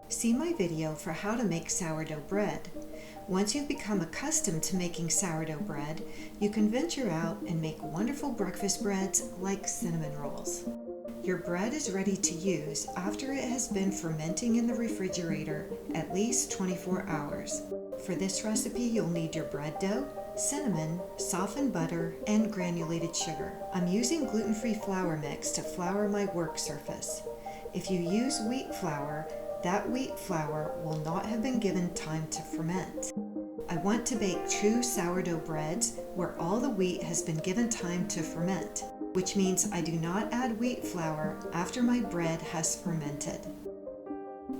See my video for how to make sourdough bread. Once you've become accustomed to making sourdough bread, you can venture out and make wonderful breakfast breads like cinnamon rolls. Your bread is ready to use after it has been fermenting in the refrigerator at least 24 hours. For this recipe, you'll need your bread dough, cinnamon, softened butter, and granulated sugar. I'm using gluten-free flour mix to flour my work surface. If you use wheat flour, that wheat flour will not have been given time to ferment. I want to bake true sourdough breads where all the wheat has been given time to ferment, which means I do not add wheat flour after my bread has fermented.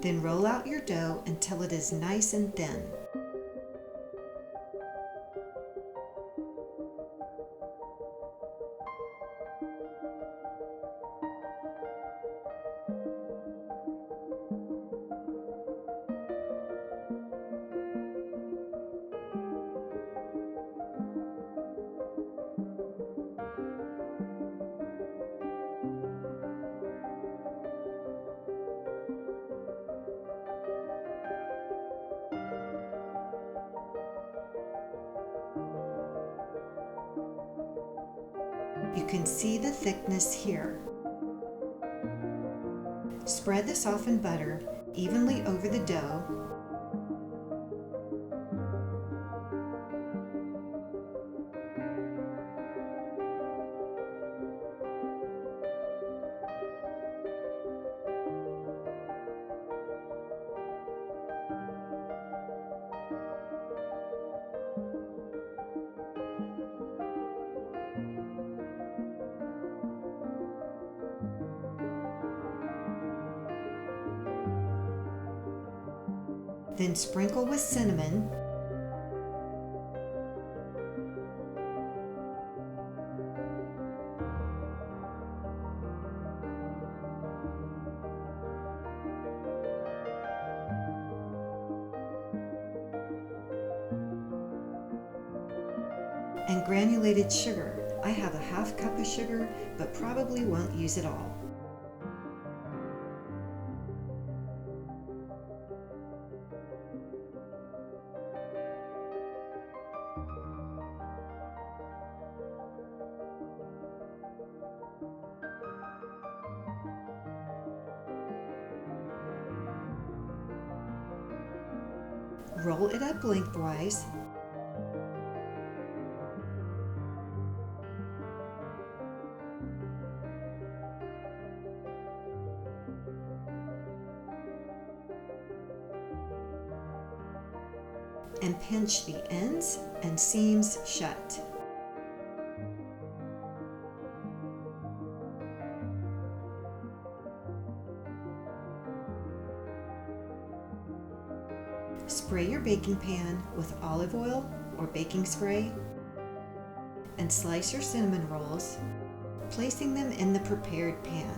Then roll out your dough until it is nice and thin. You can see the thickness here. Spread the softened butter evenly over the dough. Then sprinkle with cinnamon. And granulated sugar. I have a half cup of sugar, but probably won't use it all. Roll it up lengthwise. And pinch the ends and seams shut. Spray your baking pan with olive oil or baking spray and slice your cinnamon rolls, placing them in the prepared pan.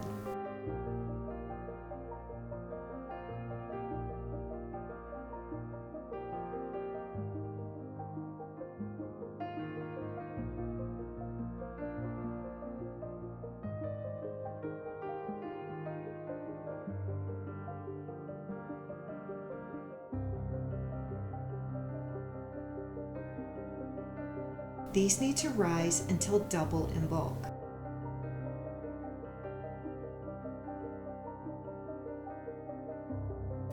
These need to rise until double in bulk.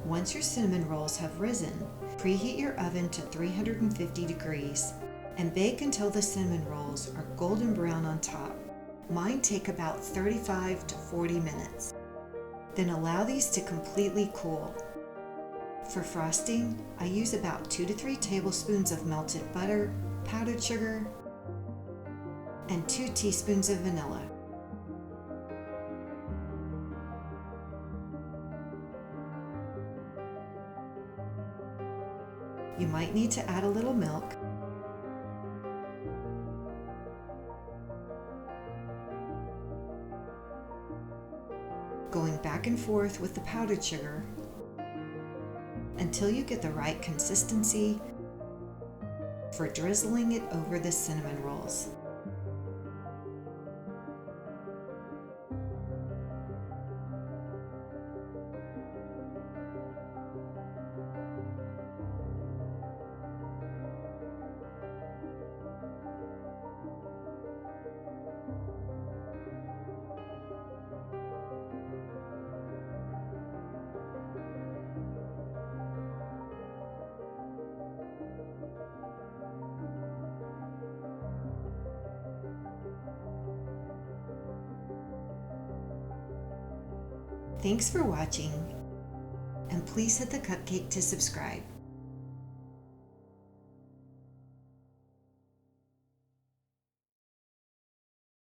Once your cinnamon rolls have risen, preheat your oven to 350 degrees and bake until the cinnamon rolls are golden brown on top. Mine take about 35 to 40 minutes. Then allow these to completely cool. For frosting, I use about 2 to 3 tablespoons of melted butter, powdered sugar, and 2 teaspoons of vanilla. You might need to add a little milk. Going back and forth with the powdered sugar until you get the right consistency for drizzling it over the cinnamon rolls. Thanks for watching, and please hit the cupcake to subscribe.